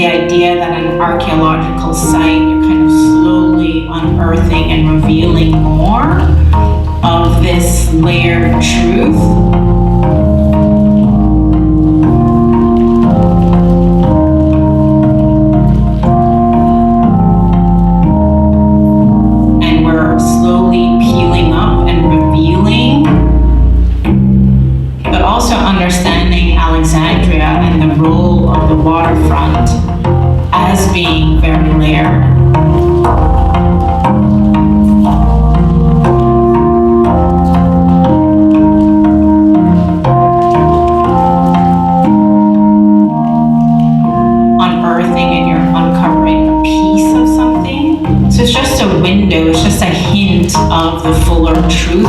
the idea that an archaeological site, you're kind of slowly unearthing and revealing more of this layered truth. And we're slowly peeling up and revealing, but also understanding Alexandria and the role of the waterfront as being very layered. Unearthing and you're uncovering a piece of something. So it's just a window, it's just a hint of the fuller truth.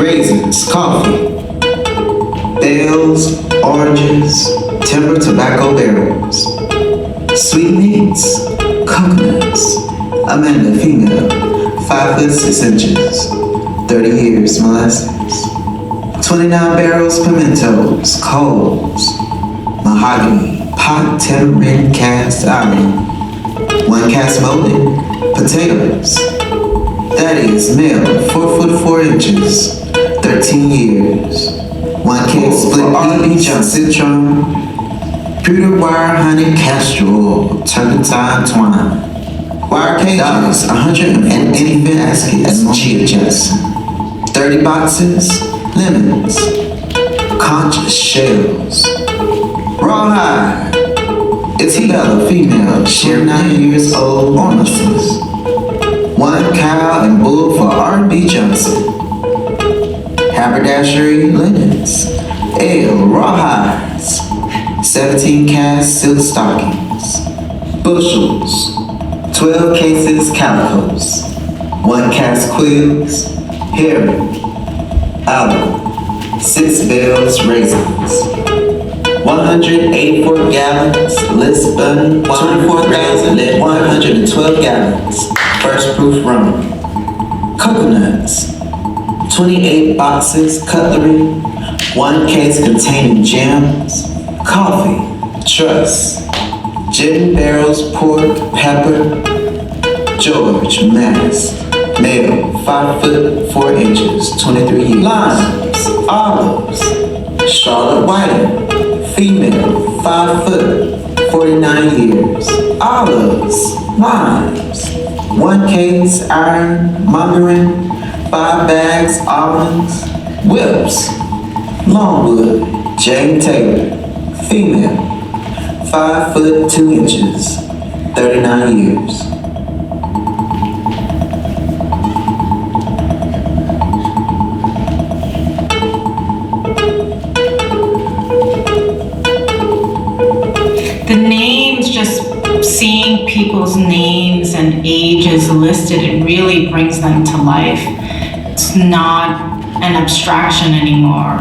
raisins, coffee, bales, oranges, timber tobacco barrels, sweetmeats, coconuts, Amanda female, 5 foot 6 inches, 30 years molasses, 29 barrels pimentos, coals, mahogany, pot tamarind cast iron, 1 cast molded, potatoes, that is male, 4 foot 4 inches, 13 years, 1 case split peach and citron, pewter wire honey castor oil, turpentine twine, wire cages, 180 baskets, chia Jackson, 30 boxes, lemons, conch shells, rawhide, Isabella female, 9 years old, ornaments, 1 cow and bull for R&B Johnson, haberdashery linens, ale rawhides, 17 cast silk stockings, bushels, 12 cases calicos, 1 cast quills, herring, olive, 6 bells raisins, 184 gallons, Lisbon, 24,112 gallons, first proof rum, coconuts, 28 boxes cutlery, 1 case containing jams, coffee, truss, gin barrels, pork, pepper, George, Mass, male, 5 foot 4 inches, 23 years. Limes, olives, Charlotte Whiting, female, 5 foot, 49 years. Olives, limes, 1 case iron, mandarin, 5 bags, almonds, whips, Longwood, Jane Taylor, female, 5 foot 2 inches, 39 years. The names, just seeing people's names and ages listed, it really brings them to life. It's not an abstraction anymore.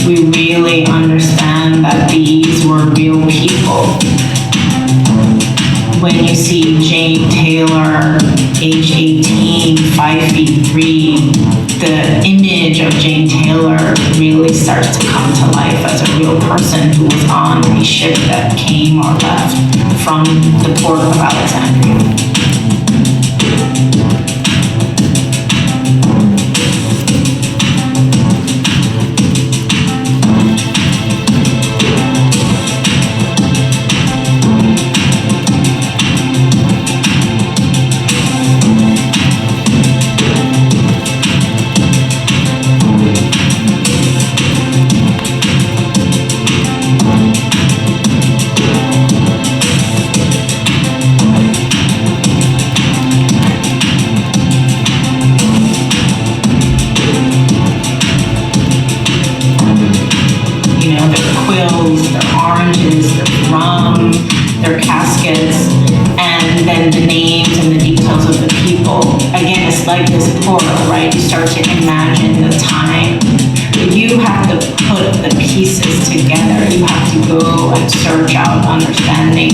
We really understand that these were real people. When you see Jane Taylor, age 18, 5 feet 3, the image of Jane Taylor really starts to come to life as a real person who was on a ship that came or left from the Port of Alexandria.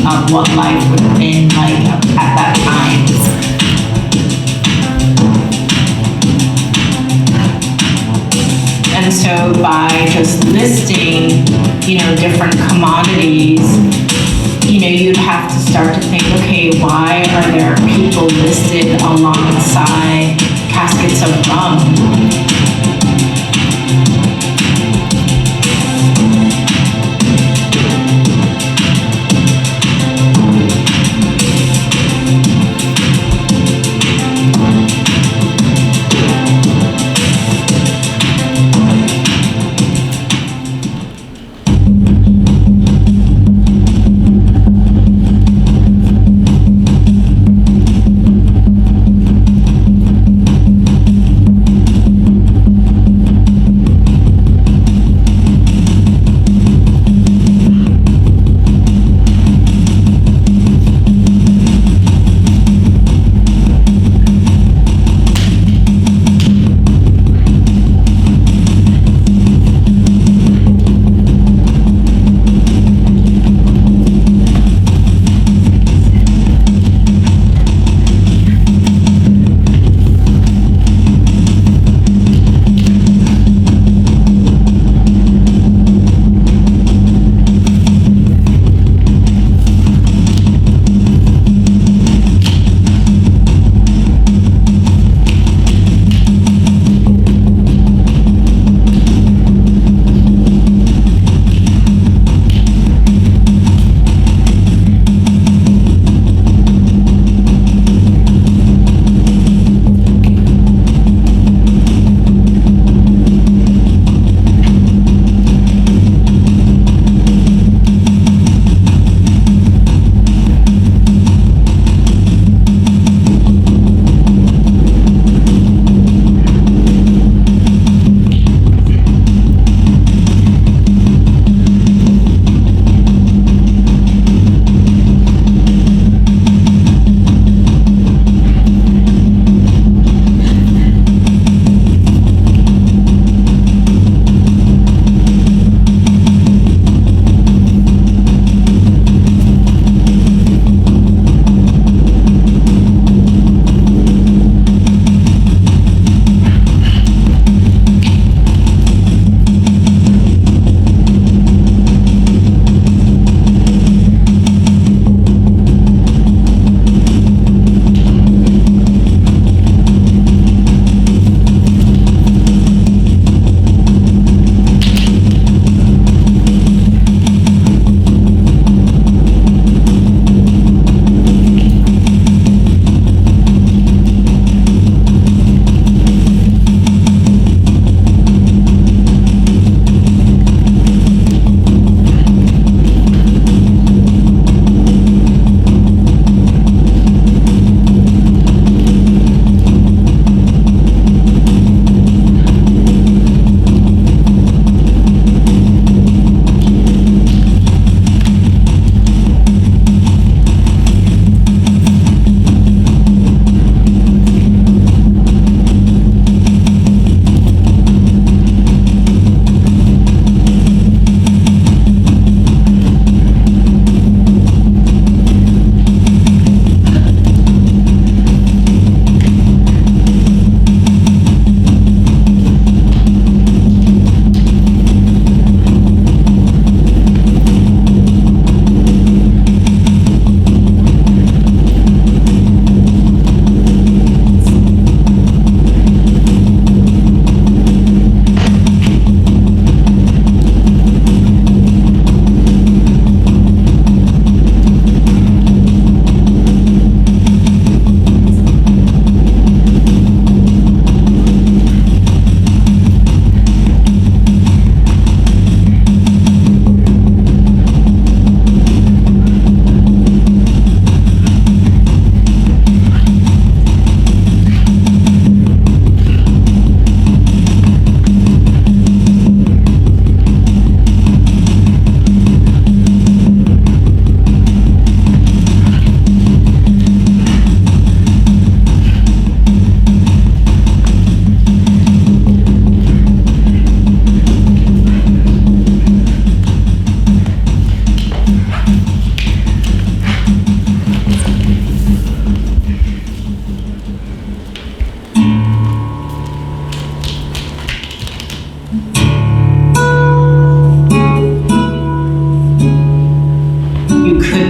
Of what life would have been like at that time. And so by just listing, different commodities, you'd have to start to think, okay, why are there people listed alongside caskets of rum?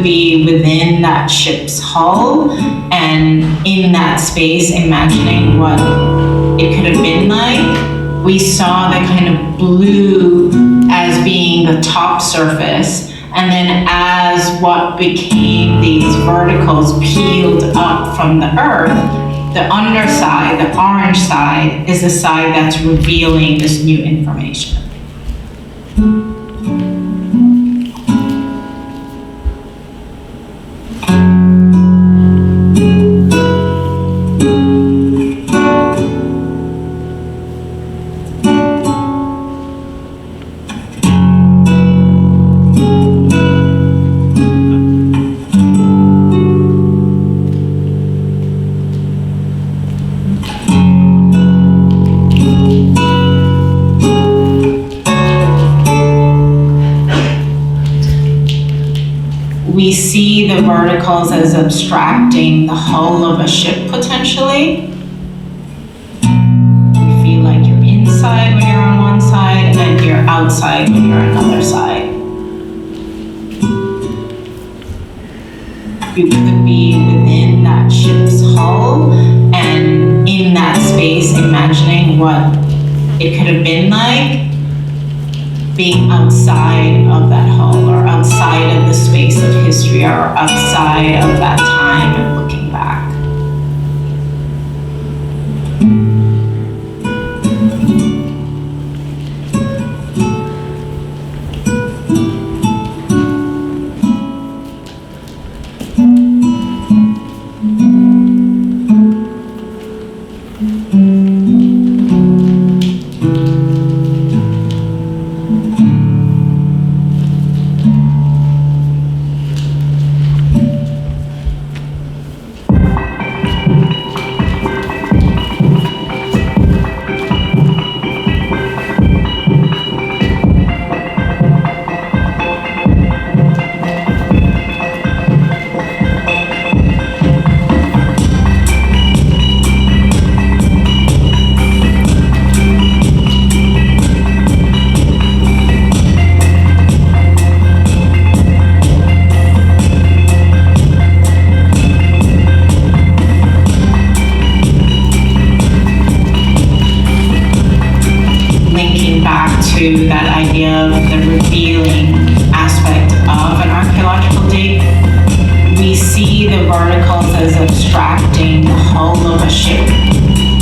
could be within that ship's hull and in that space imagining what it could have been like. We saw the kind of blue as being the top surface, and then as what became these verticals peeled up from the earth, the underside, the orange side, is the side that's revealing this new information. We see the verticals as abstracting the hull of a ship potentially. You feel like you're inside when you're on one side and you're outside when you're on another side. You could be within that ship's hull and in that space imagining what it could have been like, being outside of that hull or outside of the space of history or outside of that time and looking back. To that idea of the revealing aspect of an archaeological dig, we see the verticals as abstracting the hull of a ship.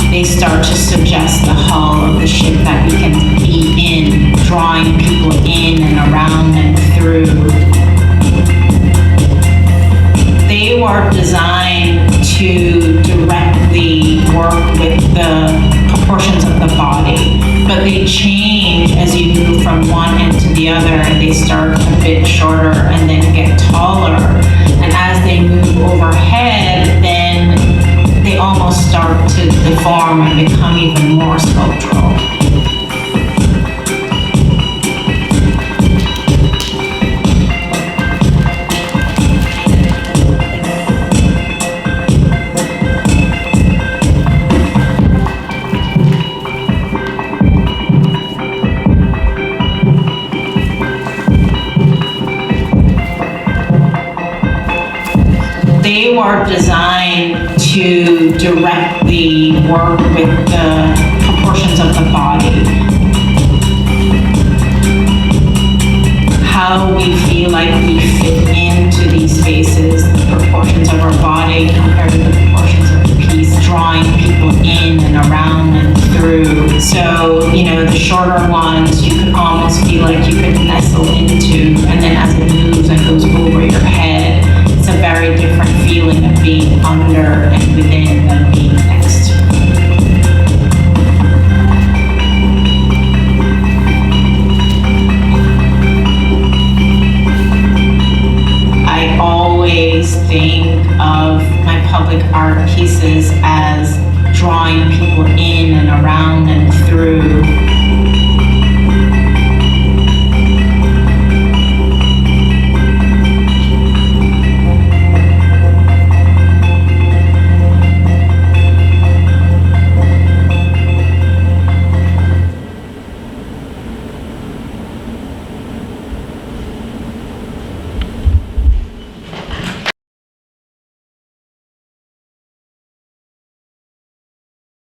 They start to suggest the hull of the ship that we can be in, drawing people in and around and through. They were designed to directly work with the proportions of the body, but they change as you move from one end to the other, and they start a bit shorter and then get taller. And as they move overhead, then they almost start to deform and become even more sculptural. They were designed to directly work with the proportions of the body. How we feel like we fit into these spaces, the proportions of our body compared to the proportions of the piece, drawing people in and around and through. So, the shorter ones, you could almost feel like you could nestle into, and